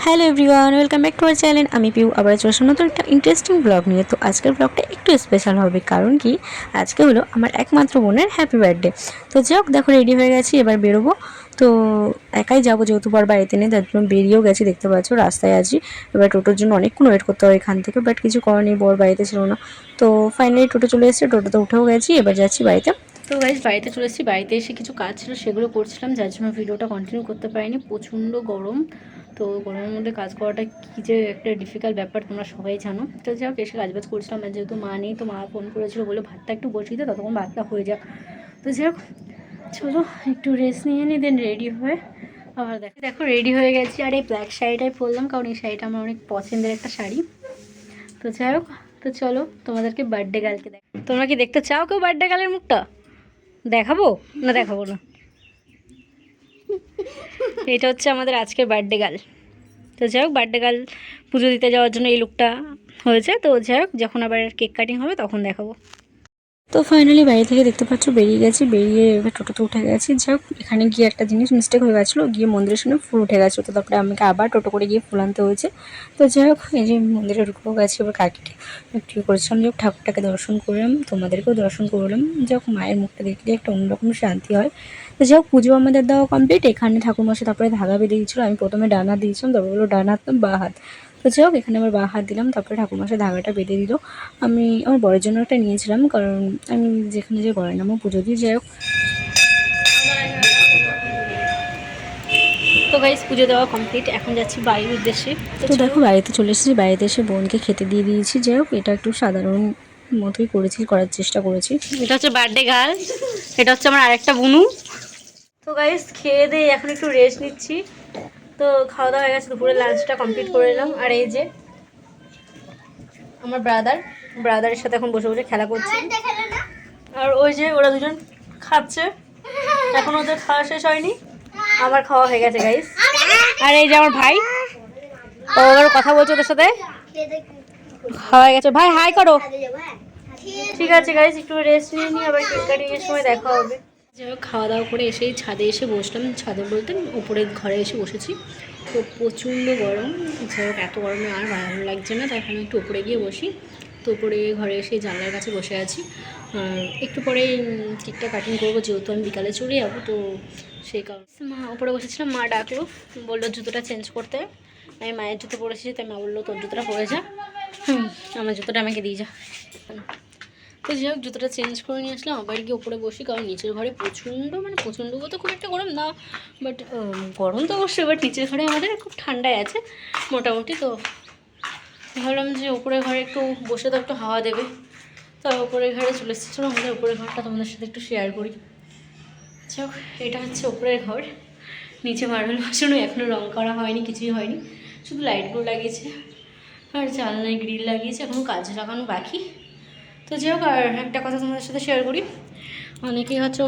Hello everyone, welcome back to our channel. আমি পিউ আবার চলে আসলাম নতুন একটা ইন্টারেস্টিং ব্লগ নিয়ে। তো আজকের ব্লগটা একটু স্পেশাল হবে, কারণ কি আজকে হলো আমার একমাত্র বোনের হ্যাপি বার্থডে। তো যাই হোক, দেখো রেডি হয়ে গেছি, এবার বেরোবো। তো একাই যাবো, যেহেতু পর বাড়িতে নেই, তার জন্য বেরিয়েও গেছি, দেখতে পাচ্ছ রাস্তায় আছি। এবার টোটোর জন্য অনেকক্ষণ ওয়েট করতে হবে এখান থেকে, বাট কিছু করার নেই, বর বাড়িতে ছিল না। তো ফাইনালি টোটো চলে এসেছে, টোটোতে উঠেও গেছি, এবার যাচ্ছি বাড়িতে। তো গাইজ বাড়িতে চলে এসেছি, বাড়িতে এসে কিছু কাজ ছিল সেগুলো করছিলাম, যার জন্য ভিডিওটা কন্টিনিউ করতে পারিনি, প্রচণ্ড গরম। তো গরমের মধ্যে কাজ করাটা কী যে একটা ডিফিকাল্ট ব্যাপার, তোমরা সবাই জানো। তো যাই হোক, এসে কাজবাজ করছিলাম, আর যেহেতু মা নেই, তো মা ফোন করেছিল, বলে ভাতটা একটু বসিয়ে দেয়, ততক্ষণ ভাতটা হয়ে যাক। তো যাই হোক, চলো একটু রেস্ট নিয়ে নিই, দেন রেডি হয়ে আবার দেখো দেখো রেডি হয়ে গেছি। আর এই ব্ল্যাক শাড়িটাই পরলাম, কারণ এই শাড়িটা আমার অনেক পছন্দের একটা শাড়ি। তো যাই হোক, তো চলো তোমাদেরকে বার্থডে গার্লকে দেখ। তোমরা কি দেখতে চাও কেউ বার্থডে গার্লের মুখটা? দেখাবো না দেখাবো না? এটা হচ্ছে আমাদের আজকের বার্থডে গার্ল। তো যাই হোক, বার্থডে গার্ল পুজো দিতে যাওয়ার জন্য এই লুকটা হয়েছে। তো যাই হোক, যখন আবার কেক কাটিং হবে তখন দেখাবো। তো ফাইনালি বাড়ি থেকে দেখতে পাচ্ছ বেরিয়ে গেছি, বেরিয়ে এবার টোটোতে উঠে গেছি। যাই হোক, এখানে গিয়ে একটা জিনিস মিস্টেক হয়ে গেছিলো, গিয়ে মন্দিরের সামনে ফুল উঠে গেছিলো, তো তারপরে আমাকে আবার টোটো করে গিয়ে ফুল আনতে হয়েছে। তো যাই হোক, এই যে মন্দিরে ঢুকেও গেছি, এবার কাকিকে একটু করেছিলাম, যাই হোক ঠাকুরটাকে দর্শন করলাম, তোমাদেরকেও দর্শন করলাম। যাই হোক, মায়ের মুখটা দেখলে একটা অন্যরকম শান্তি হয়। তো যাই হোক, পুজো আমাদের দেওয়া কমপ্লিট। এখানে ঠাকুরমশাই তারপরে ধাগা বেঁধে দিয়েছিলো, আমি প্রথমে ডান হাত দিয়েছিলাম, তারপরে বললো ডান হাত বা হাত। তো যাই হোক, এখানে আবার বাঁ হাত দিলাম, তারপরে ঠাকুরমশাই ধাগাটা বেঁধে দিল। আমি আমার বরের জন্য একটা নিয়েছিলাম, কারণ আমি যেখানে যে বরের নামও পুজো দিই। যাই হোক, তো গাইস পুজো দেওয়া কমপ্লিট, এখন যাচ্ছি বাড়ির উদ্দেশ্যে। তো দেখো বাড়িতে চলে এসেছি, বাড়িতে এসে বোনকে খেতে দিয়ে দিয়েছি। যাই হোক, এটা একটু সাধারণ মতোই করেছি, করার চেষ্টা করেছি। এটা হচ্ছে বার্থডে গার্ল, এটা হচ্ছে আমার আরেকটা বুনু। তো গাইস খেয়ে দিয়ে এখন একটু রেস্ট নিচ্ছি। তো খাওয়া দাওয়া হয়ে গেছে, দুপুরে লাঞ্চটা কমপ্লিট করে এলাম। আর এই যে আমার ব্রাদারের সাথে এখন বসে বসে খেলা করছি। আর ওই যে ওরা দুজন খাচ্ছে, এখন ওদের খাওয়া শেষ হয়নি, আমার খাওয়া হয়ে গেছে গাইস। আর এই যে আমার ভাই, ও আবার কথা বলছে ওদের সাথে। খাওয়া হয়ে গেছে, ভাই হাই করো। ঠিক আছে গাইস, একটু রেস্ট নিয়ে নিই, আবার কেক কাটিং এর সময় দেখা হবে। যাই হোক, খাওয়া দাওয়া করে এসেই ছাদে এসে বসলাম, ছাদে বলতে উপরের ঘরে এসে বসেছি। তো প্রচণ্ড গরম, যাই হোক এত গরমে আর ভালো লাগছে না, তাই আমি একটু উপরে গিয়ে বসি। তো উপরে ঘরে এসে জানলার কাছে বসে আছি। আর একটু পরে কেকটা কাটিং করবো, যেহেতু আমি বিকালে চলে যাবো, তো সেই কারণে মা উপরে বসেছিলাম, মা ডাকলো, বললো জুতোটা চেঞ্জ করতে। আমি মায়ের জুতো পরেছি, তাই মা বললো তোর জুতোটা পরে যা, আমার জুতোটা আমাকে দিয়ে যা। তো যাই হোক, জুতোটা চেঞ্জ করে নিয়ে আসলাম, আবার গিয়ে উপরে বসি, কারণ নিচের ঘরে প্রচণ্ড বলতে খুব একটা গরম না, বাট গরম তো অবশ্যই, বাট নিচের ঘরে আমাদের খুব ঠান্ডায় আছে মোটামুটি। তো ভাবলাম যে উপরের ঘরে একটু বসে তো একটু হাওয়া দেবে, তো উপরের ঘরে চলে এসেছিলাম। আমাদের উপরের ঘরটা তোমাদের সাথে একটু শেয়ার করি। যাই হোক, এটা হচ্ছে উপরের ঘর, নিচে মার্বেল বসানো, এখনও রং করা হয়নি, কিছুই হয়নি, শুধু লাইটগুলো লাগিয়েছে আর জানলায় গ্রিল লাগিয়েছে, এখনও কাজ লাগানো বাকি। তো যাই হোক, আর একটা কথা তোমাদের সাথে শেয়ার করি। অনেকেই হয়তো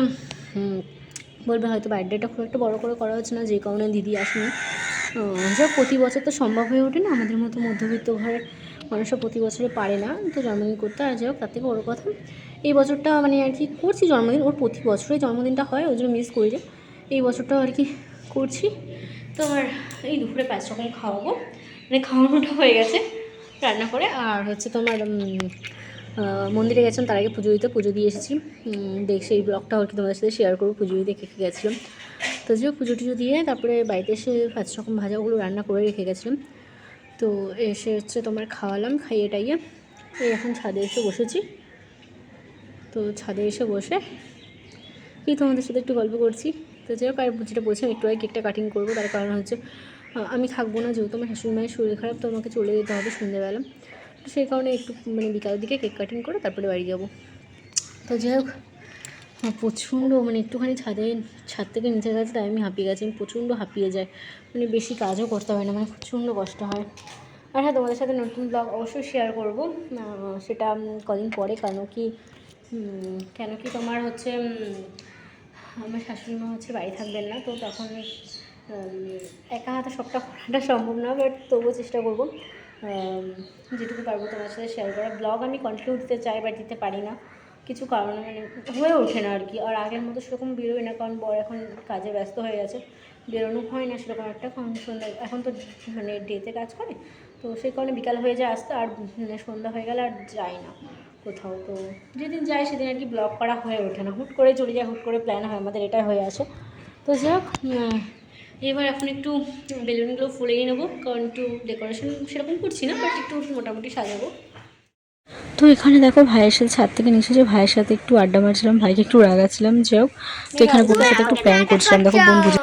বলবে হয়তো বার্থডেটা খুব একটা বড়ো করে করা হচ্ছে না, যে কারণে দিদি আসেনি। যাই হোক, প্রতি বছর তো সম্ভব হয়ে ওঠে না, আমাদের মতো মধ্যবিত্ত ঘরের মানুষরা প্রতি বছরে পারে না তো জন্মদিন করতে। আর যাই হোক, তার থেকে বড়ো কথা এই বছরটা মানে আর কি করছি জন্মদিন, ওর প্রতি বছরই জন্মদিনটা হয়, ওই জন্য মিস করি যে এই বছরটাও আর কি করছি। তো আর এই দুপুরে 5 রকম খাওয়াবো, মানে খাওয়ানোটা হয়ে গেছে রান্না করে। আর হচ্ছে তোমার মন্দিরে গেছিলাম, তার আগে পুজো দিয়ে এসেছি। দেখছি এই ব্লগটা আর কি তোমাদের সাথে শেয়ার করবো, পুজো দিতে কে গেছিলাম। তো যে পুজো টুজো দিয়ে তারপরে বাড়িতে এসে 5 রকম ভাজাগুলো রান্না করে রেখে গেছিলাম। তো এসে হচ্ছে তোমার খাওয়ালাম, খাইয়ে টাইয়ে এই এখন ছাদে এসে বসেছি। তো ছাদে এসে বসে কি তোমাদের সাথে একটু গল্প করছি। তো যাই হোক, আর যেটা বলছিলাম একটু আগে কেকটা কাটিং করবো, তার কারণ হচ্ছে আমি থাকবো না, যেহেতু আমার শাশুড়ি মায়ের শরীর খারাপ, তো আমাকে চলে যেতে হবে সন্ধ্যেবেলা। তো সেই কারণে একটু মানে বিকালের দিকে কেক কাটিং করে তারপরে বাড়ি যাবো। তো যাই হোক, প্রচণ্ড মানে একটুখানি ছাদ থেকে নিচে গেছে, তাই আমি হাঁপিয়ে গেছি, আমি প্রচণ্ড হাঁপিয়ে যাই, মানে বেশি কাজও করতে হয় না, মানে প্রচণ্ড কষ্ট হয়। আর হ্যাঁ, তোমাদের সাথে নতুন ব্লগ অবশ্যই শেয়ার করবো, সেটা কদিন পরে, কেন কি তোমার হচ্ছে আমার শাশুড়ি মা হচ্ছে বাড়ি থাকবেন না, তো তখন একা হাতে সবটা করাটা সম্ভব না, বাট তবুও চেষ্টা করবো যেটুকু পারবো তোমার সাথে শেয়ার করা। ব্লগ আমি কন্টিনিউ দিতে চাই, বাট দিতে পারি না, কিছু কারণে মানে হয়ে ওঠে না আর কি। আর আগের মতো সেরকম বেরোয় না, কারণ বর এখন কাজে ব্যস্ত হয়ে গেছে, বেরোনো হয় না সেরকম একটা, কারণ সন্ধ্যা এখন তো মানে ডেতে কাজ করে, তো সেই কারণে বিকাল হয়ে যায় আসতে, আর সন্ধ্যা হয়ে গেলে আর যাই না কোথাও। তো যেদিন যাই সেদিন আর কি ব্লগ করা হয়ে ওঠে না, হুট করে চলে যায়, হুট করে প্ল্যান হয় আমাদের, এটাই হয়ে আসে। তো যাই হোক, এবার এখন একটু বেলুনগুলো ফুলিয়ে নেবো, কারণ একটু ডেকোরেশন সেরকম করছি না, বাট একটু মোটামুটি সাজাবো। তো এখানে দেখো ভাইয়ের সাথে ছাদ থেকে নিচে যে ভাইয়ের সাথে একটু আড্ডা মারছিলাম, ভাইকে একটু রাগাচ্ছিলাম। যাই হোক, তো এখানে বোনের সাথে একটু প্ল্যান করছিলাম। দেখো বোন বুঝে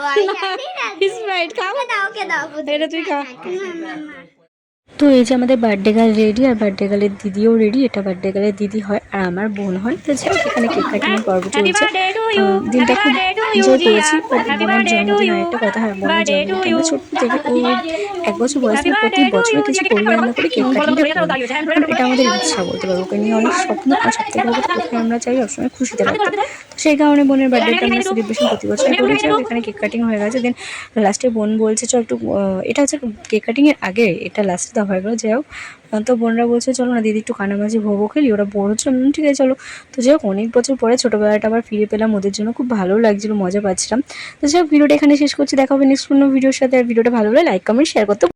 এটা তুই খা। তো এই যে আমাদের বার্থডে গার্ল রেডি, আর বার্থডে গার্লের দিদিও রেডি। এটা বার্থডে গার্লের দিদি হয় আর আমার বোন হয়। তো যাই হোক, এখানে কেক কাটিং পর্ব চলছে। দিনটা খুব এনজয় করেছি। বাট বোনের জন্মদিন আরেকটা কথা হয়, বোনের জন্মদিনটা আমরা ছোট্ট থেকে ওই 1 বছর বয়স থেকে প্রতি বছরে কিছু করি রান্না করে কেক কাটিংটা করি। এটা আমাদের ইচ্ছা বলতে পারবো, ওকে নিয়ে অনেক স্বপ্ন, আর সব থেকে বলতে ওকে আমরা চাই সবসময় খুশিতে রাখতে। তো সেই কারণে বোনের বার্থডেটা আমরা সেলিব্রেশন প্রতি বছর করি। যাই হোক, এখানে কেক কাটিং হয়ে গেছে। দেন লাস্টে বোন বলছে চল একটু, এটা হচ্ছে কেক কাটিংয়ের আগে, এটা লাস্টে দেওয়া হয়ে গেলো। যাই হোক, তো বোনরা বলছে চলো না দিদি একটু কানামাছি ভোগও খেলি, ওরা বোর হচ্ছিল, ঠিক আছে চলো। তো যাই হোক, অনেক বছর পরে ছোটোবেলাটা আবার ফিরে পেলাম ওদের জন্য, খুব ভালো লাগছিলো, মজা পাচ্ছিলাম। তো যাই হোক, ভিডিওটা এখানে শেষ করছি, দেখা হবে নেক্সট কোনো ভিডিওর সাথে। আর ভিডিওটা ভালো হলে লাইক কমেন্ট শেয়ার করতে